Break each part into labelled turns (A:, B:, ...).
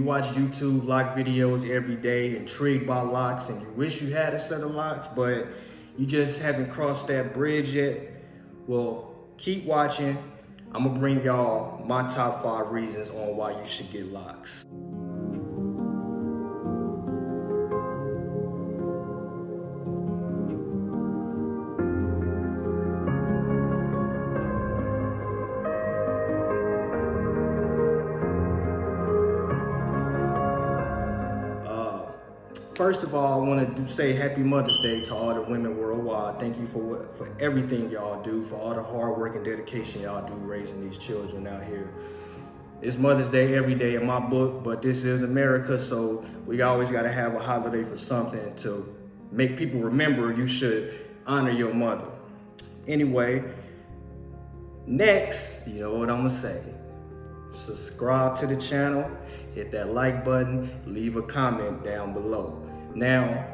A: You watch YouTube lock videos every day, intrigued by locks, and you wish you had a set of locks, but you just haven't crossed that bridge yet. Well, keep watching. I'm gonna bring y'all my top 5 reasons on why you should get locks. First of all, I want to say Happy Mother's Day to all the women worldwide. Thank you for everything y'all do, for all the hard work and dedication y'all do raising these children out here. It's Mother's Day every day in my book, but this is America, so we always got to have a holiday for something to make people remember you should honor your mother. Anyway, next, you know what I'm gonna say. Subscribe to the channel, hit that like button, leave a comment down below. Now,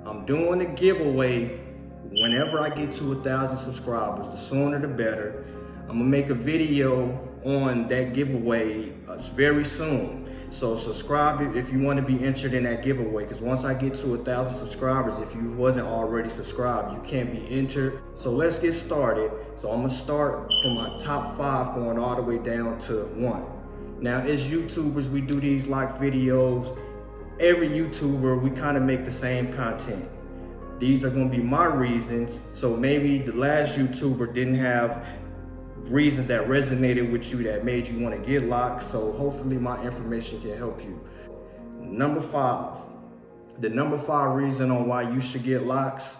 A: I'm doing a giveaway whenever I get to 1,000 subscribers. The sooner the better. I'm gonna make a video on that giveaway very soon. So subscribe if you want to be entered in that giveaway, because once I get to 1,000 subscribers, if you wasn't already subscribed, you can't be entered. So let's get started. So I'm gonna start from my top 5 going all the way down to 1. Now, as YouTubers, we do these lock videos. Every YouTuber, we kind of make the same content. These are gonna be my reasons. So maybe the last YouTuber didn't have reasons that resonated with you that made you want to get locks. So hopefully my information can help you. Number 5, the number 5 reason on why you should get locks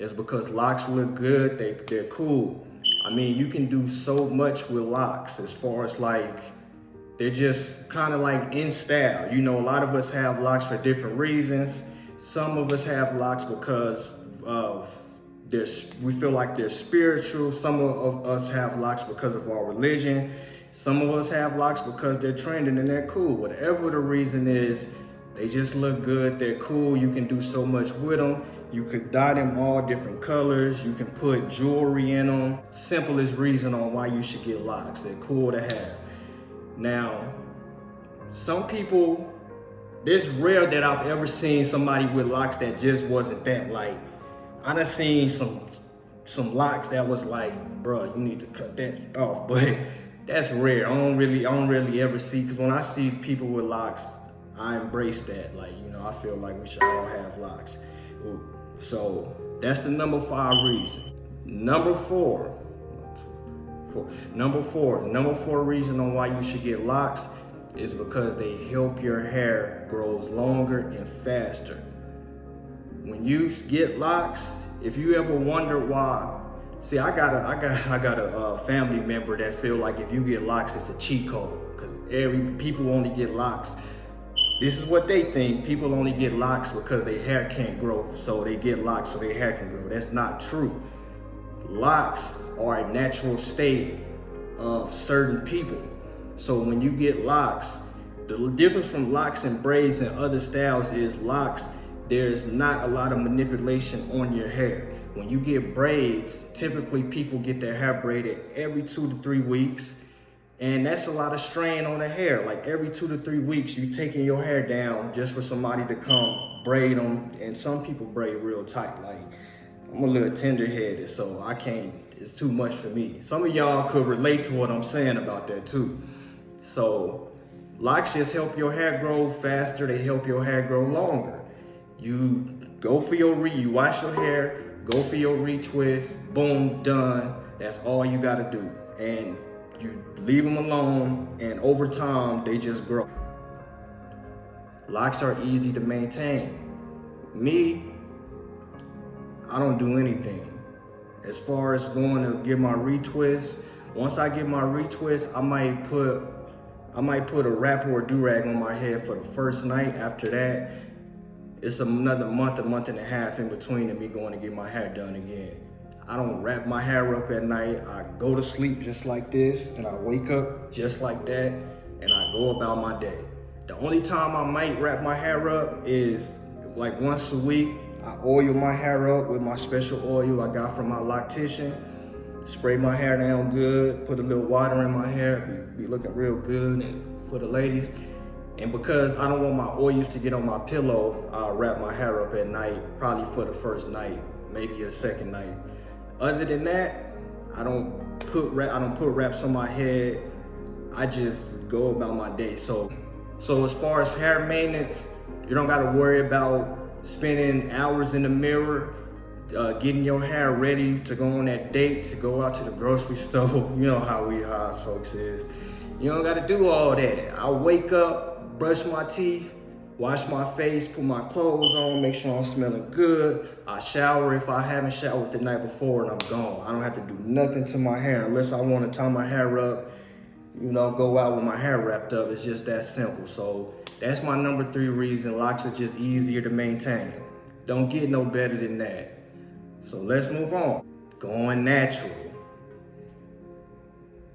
A: is because locks look good. They're cool. I mean, you can do so much with locks as far as like, they're just kind of like in style. You know, a lot of us have locks for different reasons. Some of us have locks because of we feel like they're spiritual. Some of us have locks because of our religion. Some of us have locks because they're trending and they're cool. Whatever the reason is, they just look good, they're cool. You can do so much with them. You could dye them all different colors. You can put jewelry in them. Simplest reason on why you should get locks. They're cool to have. Now, some people, it's rare that I've ever seen somebody with locks that just wasn't that. Like, I done seen some locks that was like, bro, you need to cut that off, but that's rare. I don't really ever see, because when I see people with locks, I embrace that. Like, you know, I feel like we should all have locks. Ooh. So that's the number 5 reason. Number 4 reason on why you should get locks is because they help your hair grows longer and faster. When you get locks, if you ever wonder why, see, I got a family member that feel like if you get locks, it's a cheat code, because people only get locks. This is what they think. People only get locks because their hair can't grow, so they get locks so their hair can grow. That's not true. Locks are a natural state of certain people. So when you get locks, the difference from locks and braids and other styles is locks, there's not a lot of manipulation on your hair. When you get braids, typically people get their hair braided every 2 to 3 weeks. And that's a lot of strain on the hair. Like every 2 to 3 weeks, you taking your hair down just for somebody to come braid them. And some people braid real tight. Like, I'm a little tender-headed, so I can't, it's too much for me. Some of y'all could relate to what I'm saying about that too. So locks just help your hair grow faster. They help your hair grow longer. You go for you wash your hair, go for your retwist, boom, done. That's all you gotta do. And you leave them alone, and over time, they just grow. Locks are easy to maintain. Me, I don't do anything. As far as going to get my retwist, once I get my retwist, I might put a wrap or a do-rag on my head for the first night. After that, it's another month, a month and a half in between of me going to get my hair done again. I don't wrap my hair up at night. I go to sleep just like this, and I wake up just like that, and I go about my day. The only time I might wrap my hair up is like once a week. I oil my hair up with my special oil I got from my loctician. Spray my hair down good, put a little water in my hair, be looking real good. And for the ladies, And because I don't want my oils to get on my pillow, I'll wrap my hair up at night, probably for the first night, maybe a second night. Other than that, I don't put wraps on my head. I just go about my day. So as far as hair maintenance, you don't gotta worry about spending hours in the mirror, getting your hair ready to go on that date, to go out to the grocery store. You know how we us folks is. You don't gotta do all that. I wake up, brush my teeth, wash my face, put my clothes on, make sure I'm smelling good. I shower if I haven't showered the night before, and I'm gone. I don't have to do nothing to my hair unless I want to tie my hair up, you know, go out with my hair wrapped up. It's just that simple. So that's my number 3 reason. Locks are just easier to maintain. Don't get no better than that. So let's move on. Going natural.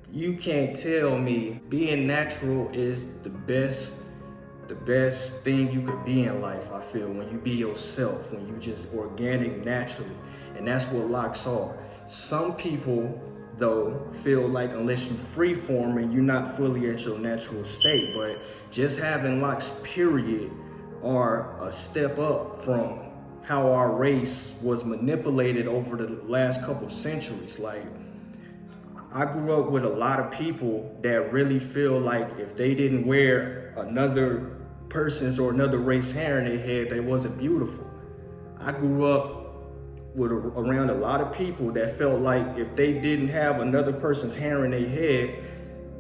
A: You can't tell me being natural is the best thing you could be in life. I feel when you be yourself, when you just organic naturally, and that's what locks are. Some people though feel like unless you freeforming, you're not fully at your natural state. But just having locks, period, are a step up from how our race was manipulated over the last couple centuries. Like, I grew up with a lot of people that really feel like if they didn't wear another person's or another race hair in their head, they wasn't beautiful. I grew up around a lot of people that felt like if they didn't have another person's hair in their head,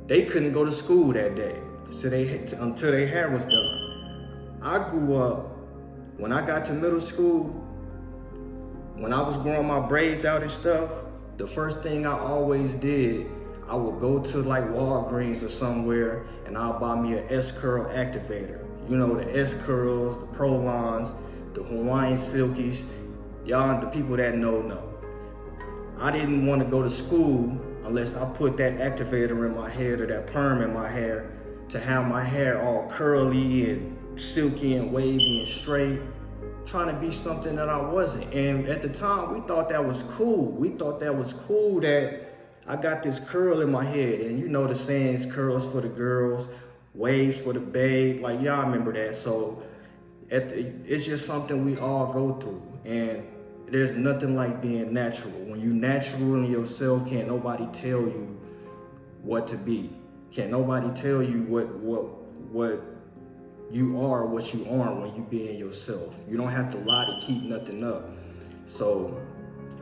A: they couldn't go to school that day until their hair was done. I grew up, when I got to middle school, when I was growing my braids out and stuff, the first thing I always did, I would go to like Walgreens or somewhere and I'll buy me an S-curl activator. You know, the S-curls, the Prolons, the Hawaiian Silkies. Y'all, the people that know. I didn't want to go to school unless I put that activator in my head or that perm in my hair to have my hair all curly and silky and wavy and straight, trying to be something that I wasn't. And at the time, we thought that was cool. We thought that was cool that I got this curl in my head. And you know the sayings, curls for the girls, waves for the babe. Like, y'all remember that. So it's just something we all go through. And there's nothing like being natural. When you natural in yourself, can't nobody tell you what to be. Can't nobody tell you what you are, what you aren't when you being yourself. You don't have to lie to keep nothing up. So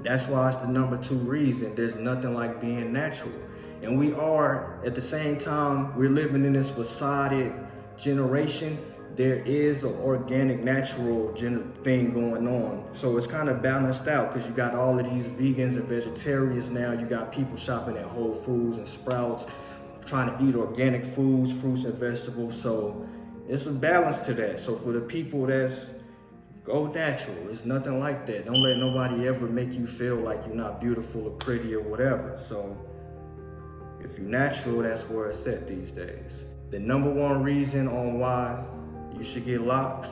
A: that's why it's the number 2 reason. There's nothing like being natural. And we are, at the same time, we're living in this facaded generation. There is an organic, natural thing going on. So it's kind of balanced out because you got all of these vegans and vegetarians now. You got people shopping at Whole Foods and Sprouts, trying to eat organic foods, fruits and vegetables. So it's a balance to that. So for the people that's go natural, it's nothing like that. Don't let nobody ever make you feel like you're not beautiful or pretty or whatever. So if you're natural, that's where it's at these days. The number 1 reason on why you should get locks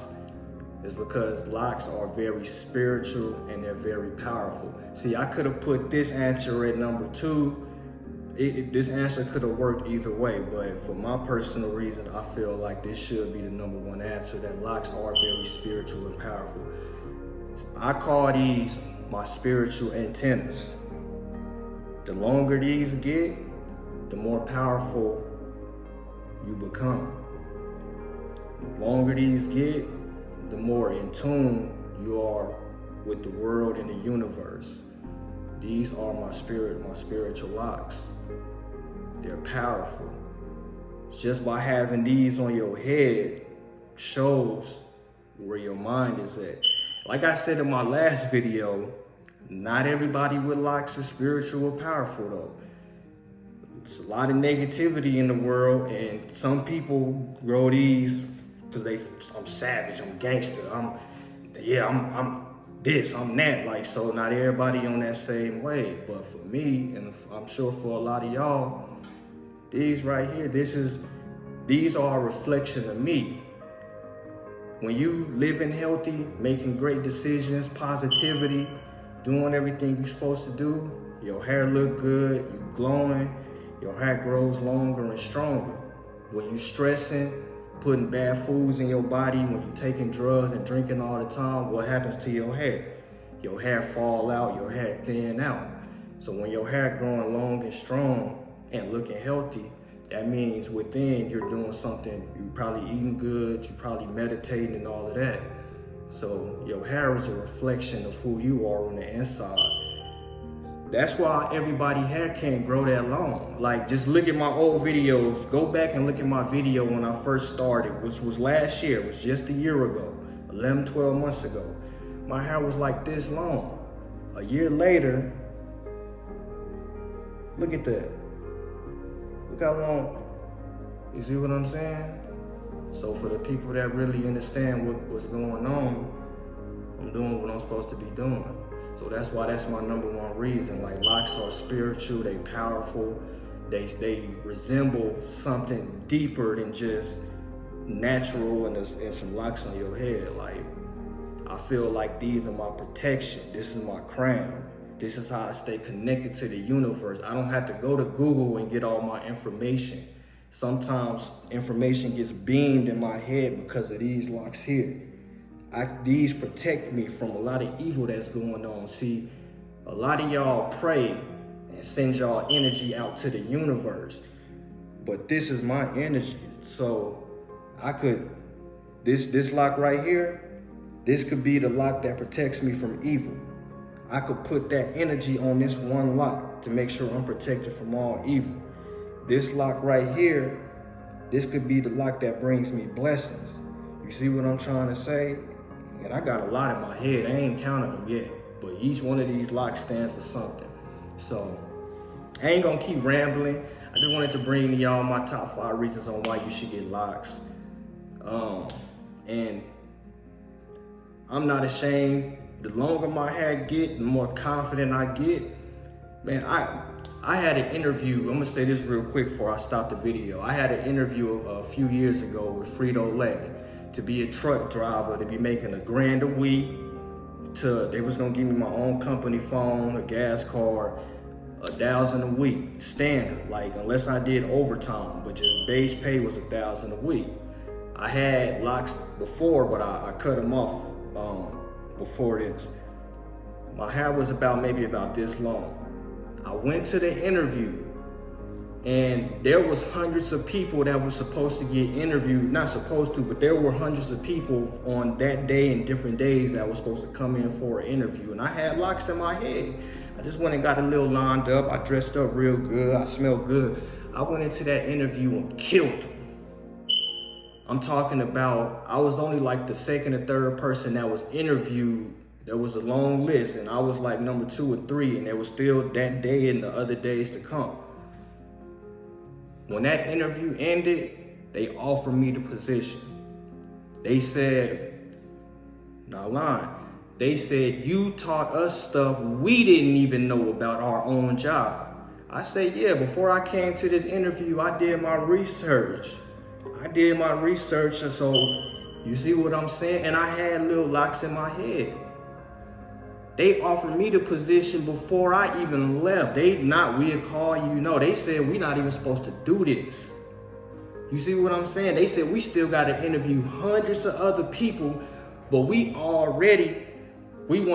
A: is because locks are very spiritual and they're very powerful. See, I could have put this answer at number 2. This answer could have worked either way, but for my personal reasons, I feel like this should be the number 1 answer, that locks are very spiritual and powerful. I call these my spiritual antennas. The longer these get, the more powerful you become. The longer these get, the more in tune you are with the world and the universe. These are my spiritual locks. They're powerful. Just by having these on your head shows where your mind is at. Like I said in my last video, not everybody with locks is spiritual or powerful though. There's a lot of negativity in the world, and some people grow these because I'm savage, I'm gangster, I'm this, I'm that. Like, so not everybody on that same way. But for me, and I'm sure for a lot of y'all, these right here, these are a reflection of me. When you living healthy, making great decisions, positivity, doing everything you're supposed to do, your hair look good, you glowing, your hair grows longer and stronger. When you stressing, putting bad foods in your body, when you're taking drugs and drinking all the time, what happens to your hair? Your hair fall out, your hair thin out. So when your hair growing long and strong and looking healthy, that means within you're doing something, you're probably eating good, you're probably meditating and all of that. So your hair is a reflection of who you are on the inside. That's why everybody's hair can't grow that long. Like, just look at my old videos. Go back and look at my video when I first started, which was last year. It was just a year ago, 11, 12 months ago. My hair was like this long. A year later, look at that. Look how long. You see what I'm saying? So for the people that really understand what's going on, I'm doing what I'm supposed to be doing. So that's why that's my number one reason. Like, locks are spiritual, they powerful, they resemble something deeper than just natural and some locks on your head. Like, I feel like these are my protection. This is my crown. This is how I stay connected to the universe. I don't have to go to Google and get all my information. Sometimes information gets beamed in my head because of these locks here. These protect me from a lot of evil that's going on. See, a lot of y'all pray and send y'all energy out to the universe, but this is my energy. So I could, this lock right here, this could be the lock that protects me from evil. I could put that energy on this one lock to make sure I'm protected from all evil. This lock right here, this could be the lock that brings me blessings. You see what I'm trying to say? And I got a lot in my head. I ain't counted them yet, but each one of these locks stand for something. So I ain't gonna keep rambling. I just wanted to bring to y'all my top 5 reasons on why you should get locks. And I'm not ashamed. The longer my hair get, the more confident I get. Man, I had an interview. I'm gonna say this real quick before I stop the video. I had an interview a few years ago with Frito-Lay to be a truck driver, to be making $1,000 a week. They was gonna give me my own company phone, a gas card, $1,000 a week, standard. Like, unless I did overtime, but just base pay was $1,000 a week. I had locks before, but I cut them off before this. My hair was maybe about this long. I went to the interview, and there was hundreds of people that were supposed to get interviewed. Not supposed to, but there were hundreds of people on that day and different days that were supposed to come in for an interview. And I had locks in my head. I just went and got a little lined up. I dressed up real good. I smelled good. I went into that interview and killed them. I'm talking about, I was only like the second or third person that was interviewed. There was a long list, and I was like number 2 or 3, and there was still that day and the other days to come. When that interview ended, they offered me the position. They said, not lying, they said, you taught us stuff we didn't even know about our own job. I said, yeah, before I came to this interview, I did my research. And so, you see what I'm saying? And I had little locks in my head. They offered me the position before I even left. We'll call you. No, they said, we're not even supposed to do this. You see what I'm saying? They said, we still got to interview hundreds of other people, but we want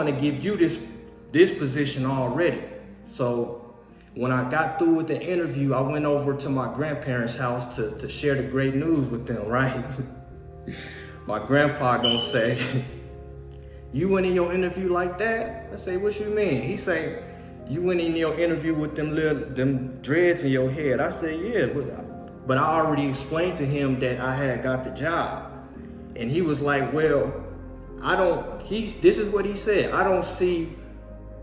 A: to give you this position already. So when I got through with the interview, I went over to my grandparents' house to share the great news with them, right? My grandpa gonna say, you went in your interview like that? I say, what you mean? He say, you went in your interview with them dreads in your head. I say, yeah, but I already explained to him that I had got the job. And he was like, well, this is what he said. I don't see,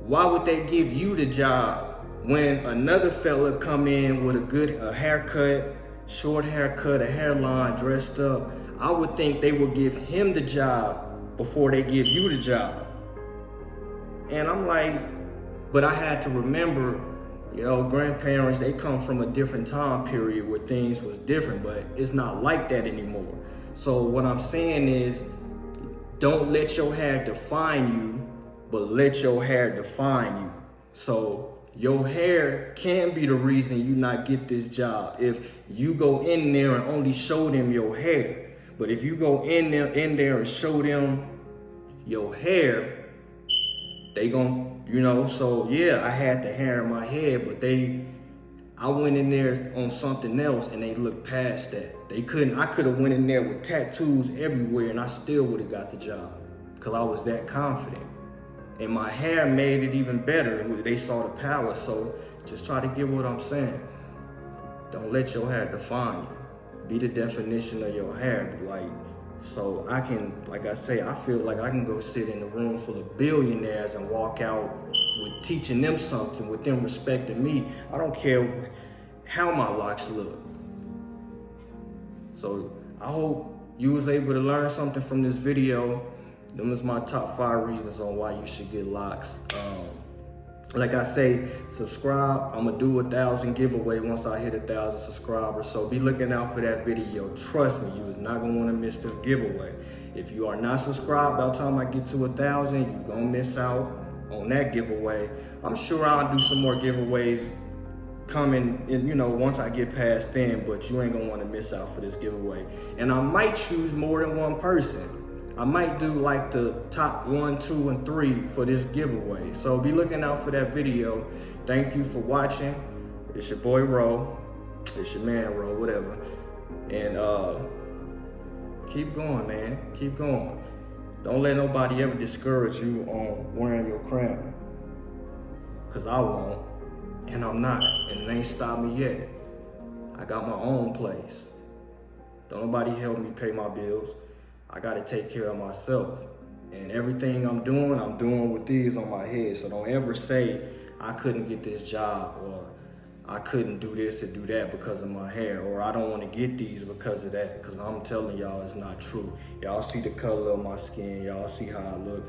A: why would they give you the job when another fella come in with a haircut, short haircut, a hairline, dressed up? I would think they would give him the job before they give you the job. And I'm like, but I had to remember, grandparents, they come from a different time period where things was different, but it's not like that anymore. So what I'm saying is, don't let your hair define you, but let your hair define you. So your hair can be the reason you not get this job. If you go in there and only show them your hair, But if you go in there and show them your hair, they gon', so yeah, I had the hair in my head, but I went in there on something else and they looked past that. I could have went in there with tattoos everywhere and I still would have got the job because I was that confident. And my hair made it even better. They saw the power, so just try to get what I'm saying. Don't let your hair define you. Be the definition of your hair. So I can, like I say, I feel like I can go sit in a room full of billionaires and walk out with teaching them something, with them respecting me. I don't care how my locks look. So I hope you was able to learn something from this video. Them is my top 5 reasons on why you should get locks. Like I say, subscribe. I'm gonna do 1,000 giveaway once I hit 1,000 subscribers. So be looking out for that video. Trust me, you is not gonna wanna miss this giveaway. If you are not subscribed, by the time I get to 1,000, you're gonna miss out on that giveaway. I'm sure I'll do some more giveaways coming in, once I get past then, but you ain't gonna wanna miss out for this giveaway. And I might choose more than one person. I might do like the top 1, 2, and 3 for this giveaway. So be looking out for that video. Thank you for watching. It's your boy Ro. It's your man Ro, whatever. And keep going, man. Keep going. Don't let nobody ever discourage you on wearing your crown. Cause I won't. And I'm not. And it ain't stopped me yet. I got my own place. Don't nobody help me pay my bills. I gotta take care of myself. And everything I'm doing with these on my head. So don't ever say I couldn't get this job or I couldn't do this or do that because of my hair, or I don't wanna get these because of that. Cause I'm telling y'all it's not true. Y'all see the color of my skin, y'all see how I look.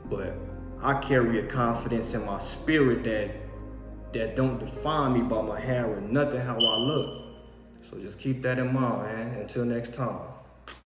A: But I carry a confidence in my spirit that don't define me by my hair or nothing how I look. So just keep that in mind, man. Until next time.